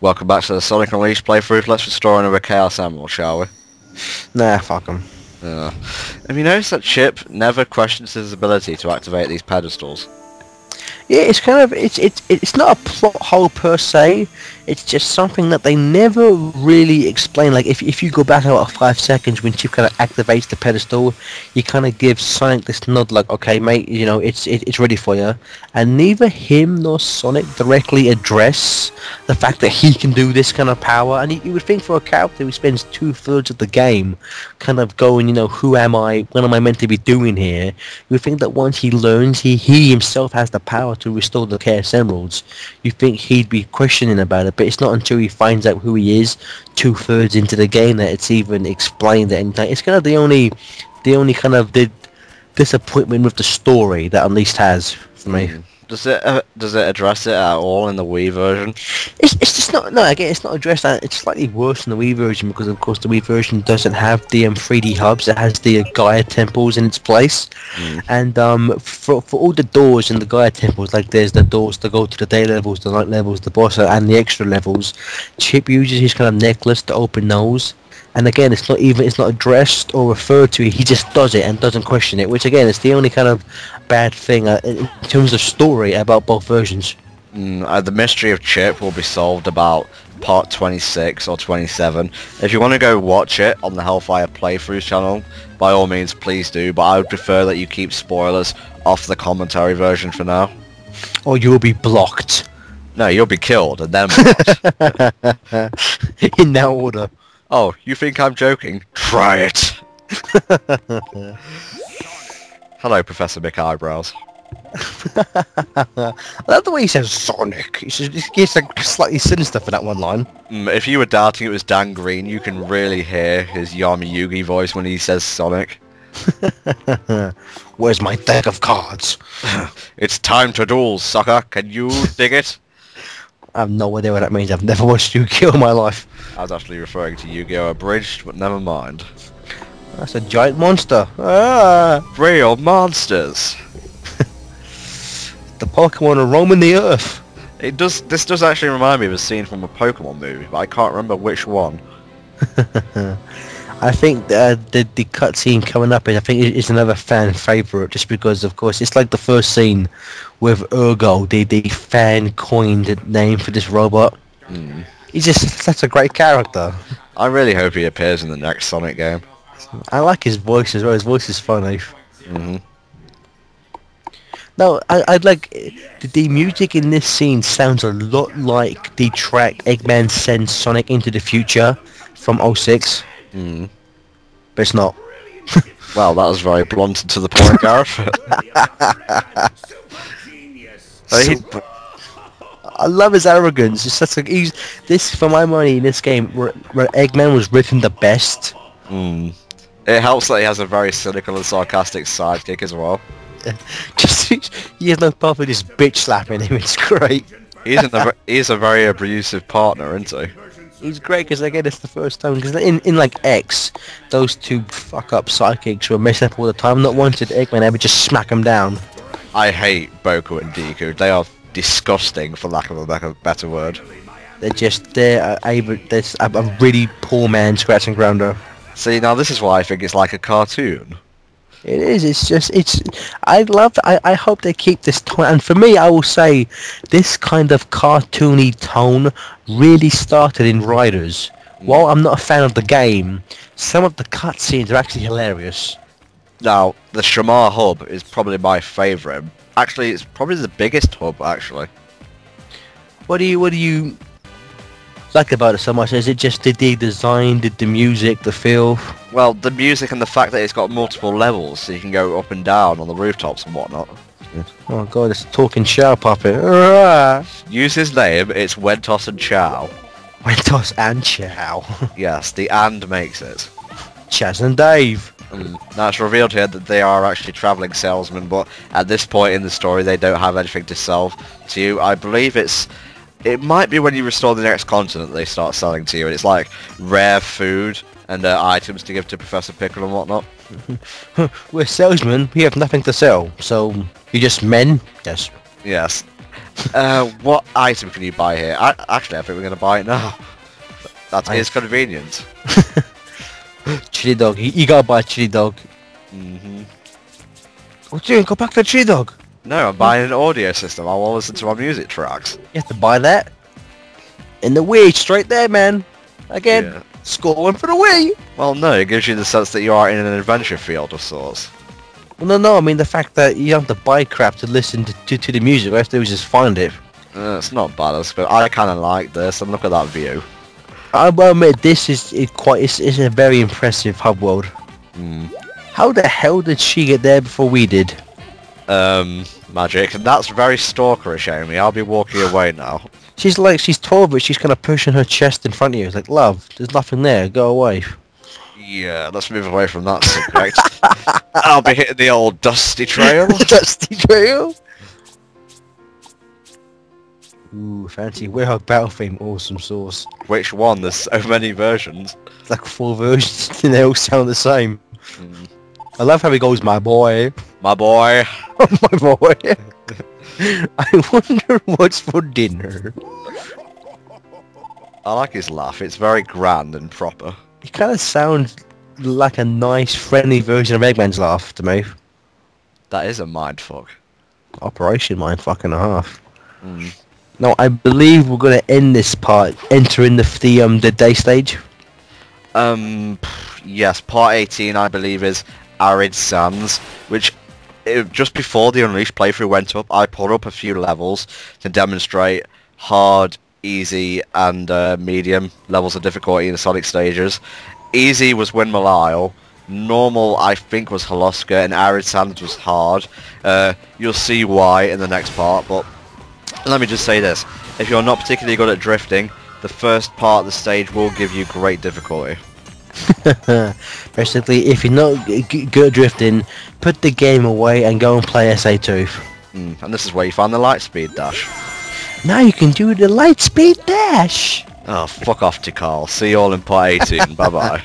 Welcome back to the Sonic Unleashed playthrough. Let's restore another Chaos Emerald, shall we? Nah, fuck 'em. Have you noticed that Chip never questions his ability to activate these pedestals? Yeah, it's kind of it's not a plot hole per se. It's just something that they never really explain. Like if you go back about 5 seconds when Chip kind of activates the pedestal, he kind of gives Sonic this nod like, okay, mate, you know, it's ready for you. And neither him nor Sonic directly address the fact that he can do this kind of power. And you would think for a character who spends 2/3 of the game kind of going, you know, who am I? What am I meant to be doing here? You would think that once he learns he himself has the power to restore the Chaos Emeralds, you think he'd be questioning about it. But it's not until he finds out who he is 2/3 into the game that it's even explained. And it's kind of the only kind of disappointment with the story that Unleashed has for me. Does it address it at all in the Wii version? It's just not. No, again, it's not addressed. It's slightly worse in the Wii version because, of course, the Wii version doesn't have the 3D hubs. It has the Gaia temples in its place, and for all the doors in the Gaia temples, like there's the doors to go to the day levels, the night levels, the boss, and the extra levels. Chip uses his kind of necklace to open those. And again, it's not addressed or referred to. He just does it and doesn't question it, which again is the only kind of bad thing in terms of story about both versions. The mystery of Chip will be solved about part 26 or 27. If you want to go watch it on the Hellfire playthroughs channel, by all means please do, but I would prefer that you keep spoilers off the commentary version for now. Or you'll be blocked. No, you'll be killed and then blocked. In that order. Oh, you think I'm joking? Try it! Hello, Professor Bick Eyebrows. I love the way he says Sonic. He's like slightly sinister for that one line. If you were doubting it was Dan Green, you can really hear his Yami Yugi voice when he says Sonic. Where's my deck of cards? It's time to duel, sucker. Can you dig it? I have no idea what that means. I've never watched Yu-Gi-Oh! In my life. I was actually referring to Yu-Gi-Oh! Abridged, but never mind. That's a giant monster. Ah! Real monsters! The Pokemon are roaming the earth. This does actually remind me of a scene from a Pokemon movie, but I can't remember which one. I think the cutscene coming up is another fan favourite, just because, of course, it's like the first scene with Ergo, the fan coined name for this robot. He's just such a great character. I really hope he appears in the next Sonic game. I like his voice as well. His voice is funny. No, I'd like the music in this scene sounds a lot like the track Eggman sends Sonic into the future from 06. But it's not. Well, that was very blunt and to the point, Gareth. I love his arrogance. It's such this, for my money, in this game, where Eggman was written the best. It helps that he has a very cynical and sarcastic sidekick as well. Just he has no problem just bitch slapping him. It's great. He's a very abusive partner, isn't he? He's great because again it's the first time, because in like X, those two fuck up sidekicks were messing up all the time. Not once did Eggman ever just smack him down. I hate Boku and Deku. They are disgusting, for lack of a better word. They're a really poor man scratching grounder. See, now this is why I think it's like a cartoon. It is. I hope they keep this tone. And for me, I will say, this kind of cartoony tone really started in Riders. While I'm not a fan of the game, some of the cutscenes are actually hilarious. Now, the Shema Hub is probably my favourite. Actually, it's probably the biggest hub, actually. What do you like about it so much? Is it just the design, the music, the feel? Well, the music and the fact that it's got multiple levels, so you can go up and down on the rooftops and whatnot. Oh god, it's a talking shower puppet. Use his name, it's Wentos and Chow. Wentos and Chow. Yes, the and makes it. Chaz and Dave. Now it's revealed here that they are actually travelling salesmen, but at this point in the story they don't have anything to sell to you. I believe it might be when you restore the next continent they start selling to you, and it's like rare food and items to give to Professor Pickle and whatnot. We're salesmen, we have nothing to sell, so you're just men? Yes. Yes. What item can you buy here? Actually, I think we're going to buy it now. That is convenient. Chili dog. You gotta buy a chili dog. What you doing? Go back to the chili dog. No, I'm buying an audio system. I will listen to my music tracks. You have to buy that. In the Wii, straight there, man. Again, Yeah. scoring for the Wii. Well, no, it gives you the sense that you are in an adventure field of sorts. Well, no, I mean the fact that you don't have to buy crap to listen to the music. All you have to do is just find it. It's not bad, I kind of like this, and look at that view. I will admit, this is it's a very impressive hub world. How the hell did she get there before we did? Magic. That's very stalkerish, Amy. I'll be walking away now. She's 12, but she's kind of pushing her chest in front of you. It's like, love, there's nothing there. Go away. Yeah, let's move away from that subject. I'll be hitting the old dusty trail. Dusty trail. Ooh, fancy Warhawk Battle Theme, awesome sauce. Which one? There's so many versions. It's like 4 versions, and they all sound the same. I love how he goes, my boy. My boy. My boy. I wonder what's for dinner. I like his laugh. It's very grand and proper. He kind of sounds like a nice, friendly version of Eggman's laugh to me. That is a mindfuck. Operation Mindfuck and a half. Now, I believe we're going to end this part entering the day stage. Yes, part 18 I believe is Arid Sands, which just before the Unleashed playthrough went up, I pulled up a few levels to demonstrate hard, easy, and medium levels of difficulty in the Sonic stages. Easy was Windmill Isle, normal I think was Holuska, and Arid Sands was hard. You'll see why in the next part, but let me just say this. If you're not particularly good at drifting, the first part of the stage will give you great difficulty. Basically, if you're not good at drifting, put the game away and go and play SA2. And this is where you find the light speed dash. Now you can do the light speed dash! Oh, fuck off, Tikal. See you all in part 18. Bye-bye.